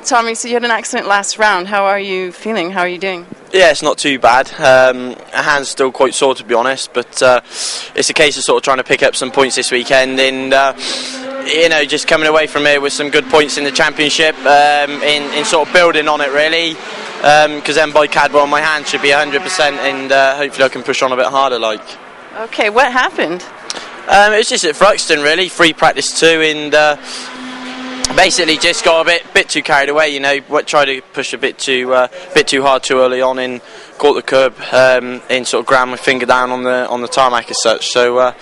Tommy, so you had an accident last round. How are you feeling? How are you doing? Yeah, it's not too bad. My hand's still quite sore, to be honest, but it's a case of sort of trying to pick up some points this weekend and, just coming away from here with some good points in the championship, in sort of building on it, really, because then by Cadwell my hand should be 100% and hopefully I can push on a bit harder, like. Okay, what happened? It's just at Thruxton, really, free practice 2, and basically just got a bit too carried away, tried to push a bit too hard too early on and caught the curb and sort of ground my finger down on the tarmac as such, so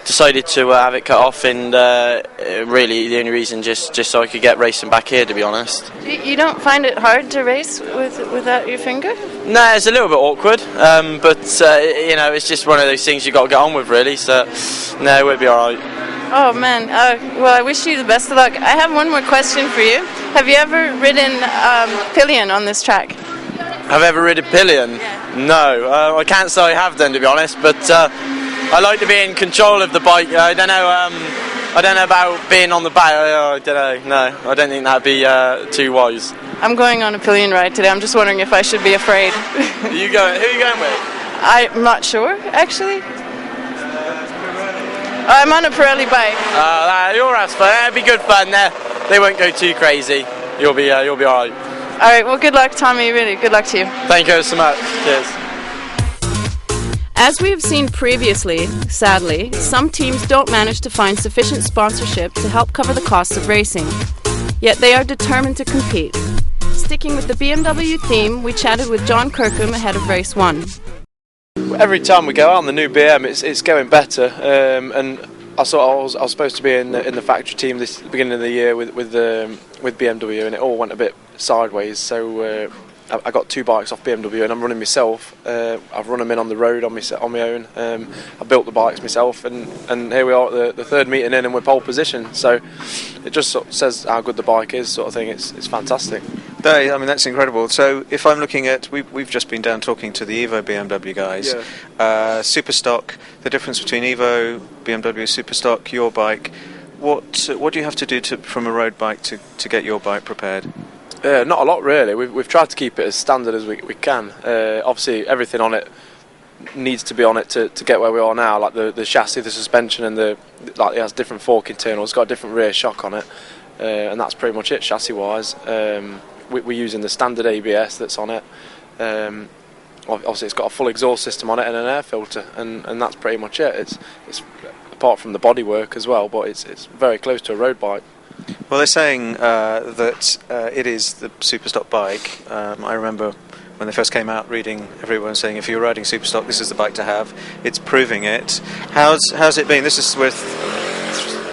decided to have it cut off, and really the only reason just so I could get racing back here, to be honest. You don't find it hard to race without your finger? No, it's a little bit awkward, but it's just one of those things you've got to get on with, really, so no, we'll be alright. Oh man, well I wish you the best of luck. I have one more question for you. Have you ever ridden Pillion on this track? Have I ever ridden Pillion? Yeah. No, I can't say I have done, to be honest, but I like to be in control of the bike. I don't know about being on the back. I don't know. No, I don't think that'd be too wise. I'm going on a Pillion ride today. I'm just wondering if I should be afraid. Who are you going with? I'm not sure, actually. I'm on a Pirelli bike. You're as fun. It'll be good fun there. They won't go too crazy. You'll be alright. Alright, well good luck, Tommy, really. Good luck to you. Thank you so much. Cheers. As we have seen previously, sadly, some teams don't manage to find sufficient sponsorship to help cover the costs of racing. Yet they are determined to compete. Sticking with the BMW theme, we chatted with John Kirkham ahead of race 1. Every time we go out on the new BM, it's going better. And I was supposed to be in the factory team this beginning of the year with BMW, and it all went a bit sideways. So I got 2 bikes off BMW, and I'm running myself. I've run them in on the road on my own. I built the bikes myself, and here we are at the third meeting in, and we're pole position. So it just sort of says how good the bike is, sort of thing. It's fantastic. I mean, that's incredible. So if I'm looking at, we've just been down talking to the Evo BMW guys. Yeah. Superstock, the difference between Evo, BMW, Superstock, your bike. What do you have to do from a road bike to get your bike prepared? Not a lot, really. We've tried to keep it as standard as we can. Obviously, everything on it needs to be on it to get where we are now, like the chassis, the suspension, and it has different fork internals. It's got a different rear shock on it, and that's pretty much it chassis-wise. We're using the standard ABS that's on it. Obviously, it's got a full exhaust system on it and an air filter, and that's pretty much it. It's apart from the bodywork as well, but it's very close to a road bike. Well, they're saying that it is the Superstock bike. I remember when they first came out, reading everyone saying if you're riding Superstock, this is the bike to have. It's proving it. How's it been? This is with.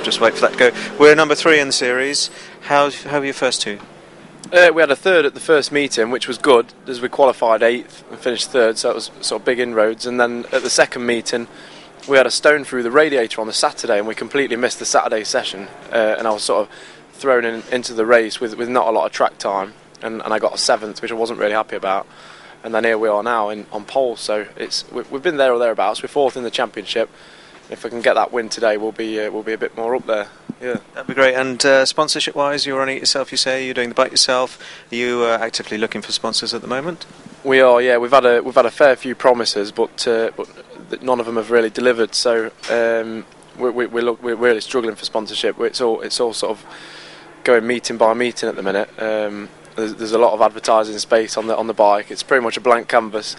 Just wait for that to go. We're number 3 in the series. How are your first 2? We had a third at the first meeting, which was good, as we qualified 8th and finished 3rd, so it was sort of big inroads. And then at the second meeting, we had a stone through the radiator on the Saturday, and we completely missed the Saturday session. And I was sort of thrown into the race with not a lot of track time, and I got a 7th, which I wasn't really happy about. And then here we are now on pole, so we've been there or thereabouts. We're 4th in the championship. If we can get that win today, we'll be a bit more up there. Yeah, that'd be great. And sponsorship-wise, you're running it yourself. You say you're doing the bike yourself. Are you actively looking for sponsors at the moment? We are. Yeah, we've had a fair few promises, but none of them have really delivered. So we're really struggling for sponsorship. It's all sort of going meeting by meeting at the minute. There's a lot of advertising space on the bike. It's pretty much a blank canvas.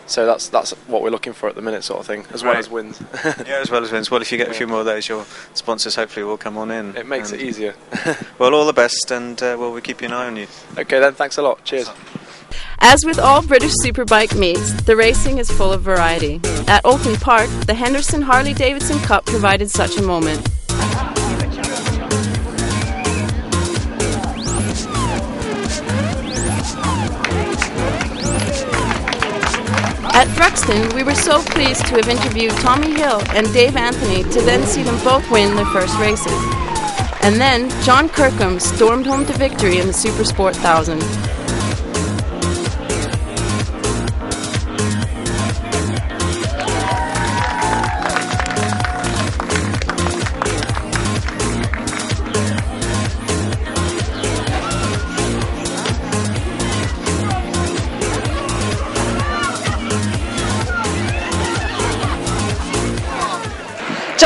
So that's what we're looking for at the minute, sort of thing, as well as wins. Yeah, as well as wins. Well, if you get a few more of those, your sponsors hopefully will come on in. It makes it easier. Well, all the best, and we'll keep an eye on you. Okay then, thanks a lot. Cheers. As with all British Superbike meets, the racing is full of variety. At Oulton Park, the Henderson Harley-Davidson Cup provided such a moment. At Thruxton, we were so pleased to have interviewed Tommy Hill and Dave Anthony to then see them both win their first races. And then John Kirkham stormed home to victory in the Supersport 1000.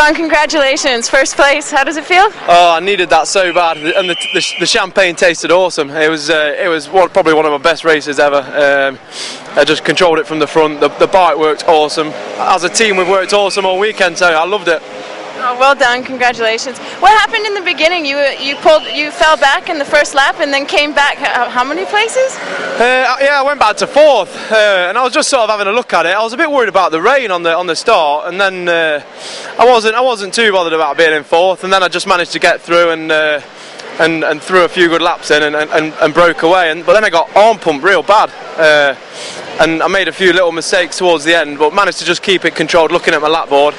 John, congratulations. First place. How does it feel? Oh, I needed that so bad, and the champagne tasted awesome. It was probably one of my best races ever. I just controlled it from the front. The bike worked awesome. As a team, we've worked awesome all weekend, so I loved it. Oh, well done. Congratulations. What happened in the beginning? You fell back in the first lap and then came back. How many places? I went back to fourth, and I was just sort of having a look at it. I was a bit worried about the rain on the start, and then I wasn't too bothered about being in fourth, and then I just managed to get through and threw a few good laps in and broke away. But then I got arm pumped real bad, and I made a few little mistakes towards the end, but managed to just keep it controlled, looking at my lap board.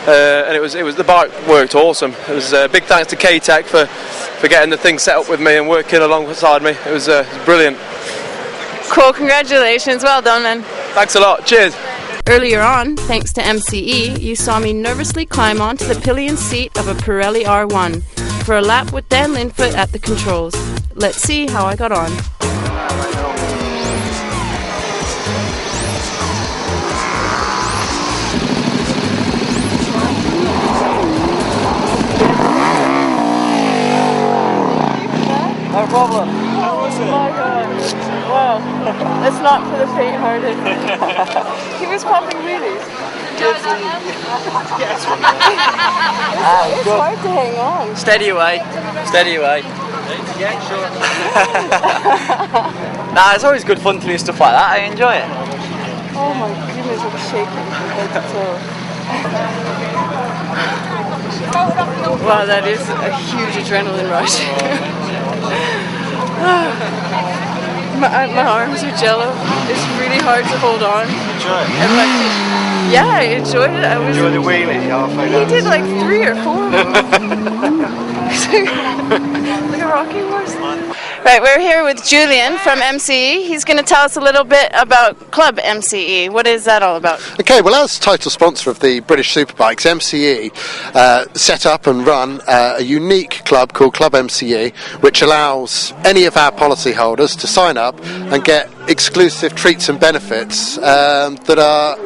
And it was the bike worked awesome. It was big thanks to K-Tech for getting the thing set up with me and working alongside me. It was brilliant. Cool, congratulations. Well done, man. Thanks a lot. Cheers. Earlier on, thanks to MCE, you saw me nervously climb onto the pillion seat of a Pirelli R1 for a lap with Dan Linfoot at the controls. Let's see how I got on. No problem. How was it? Oh my god. Wow. That's not for the faint-hearted. He was popping wheelies. It's hard to hang on. Steady away. Steady away. Nah, it's always good fun to do stuff like that. I enjoy it. Oh my goodness, I'm shaking from head to toe. Wow, that is a huge adrenaline rush. My arms are jello. It's really hard to hold on. Enjoy it. Yeah, I enjoyed it. Enjoy the wheelie halfway He down. did like 3 or 4 of them. Like a rocking horse. Right, we're here with Julian from MCE. He's going to tell us a little bit about Club MCE. What is that all about? Okay, well, as title sponsor of the British Superbikes, MCE set up and run a unique club called Club MCE, which allows any of our policyholders to sign up and get exclusive treats and benefits that are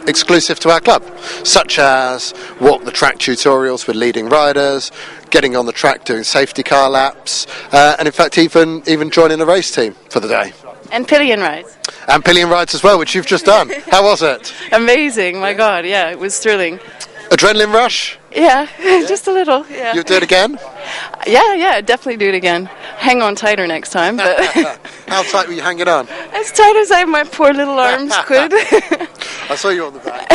exclusive to our club, such as walk the track tutorials with leading riders, getting on the track doing safety car laps, and in fact even joining a race team for the day. And Pillion rides. And Pillion rides as well, which you've just done. How was it? Amazing, my God, yeah, it was thrilling. Adrenaline rush? Yeah, just a little, yeah. You'll do it again? Yeah, definitely do it again. Hang on tighter next time. But How tight were you hanging on? as tight as my poor little arms could. I saw you on the back.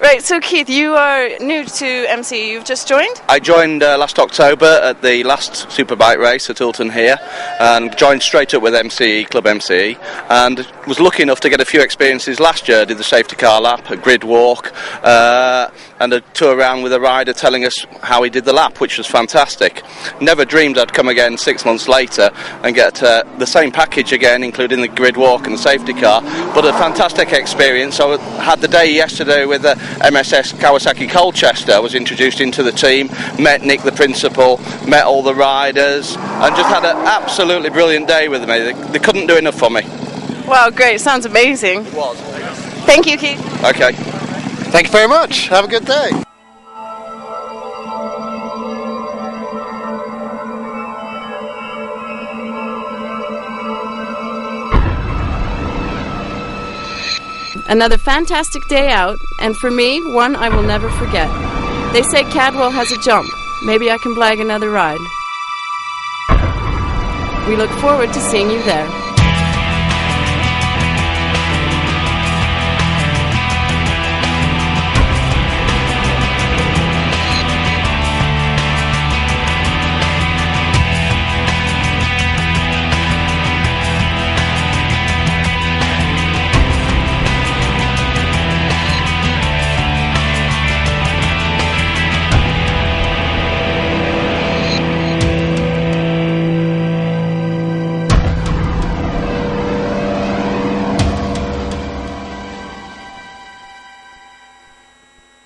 Right, so Keith, you are new to MCE. You've just joined? I joined last October at the last Superbike race at Oulton here, and joined straight up with MCE, Club MCE, and was lucky enough to get a few experiences last year. I did the safety car lap, a grid walk, and a tour around with a rider telling us how he did the lap, which was fantastic. Never dreamed I'd come again 6 months later and get the same package again, including the grid walk and the safety car, but a fantastic experience. I had the day yesterday with the MSS Kawasaki Colchester. I was introduced into the team, met Nick the principal, met all the riders, and just had an absolutely brilliant day with me. They couldn't do enough for me. Wow, great. Sounds amazing. It was. Thank you, Keith. Okay. Thank you very much. Have a good day. Another fantastic day out, and for me, one I will never forget. They say Cadwell has a jump. Maybe I can blag another ride. We look forward to seeing you there.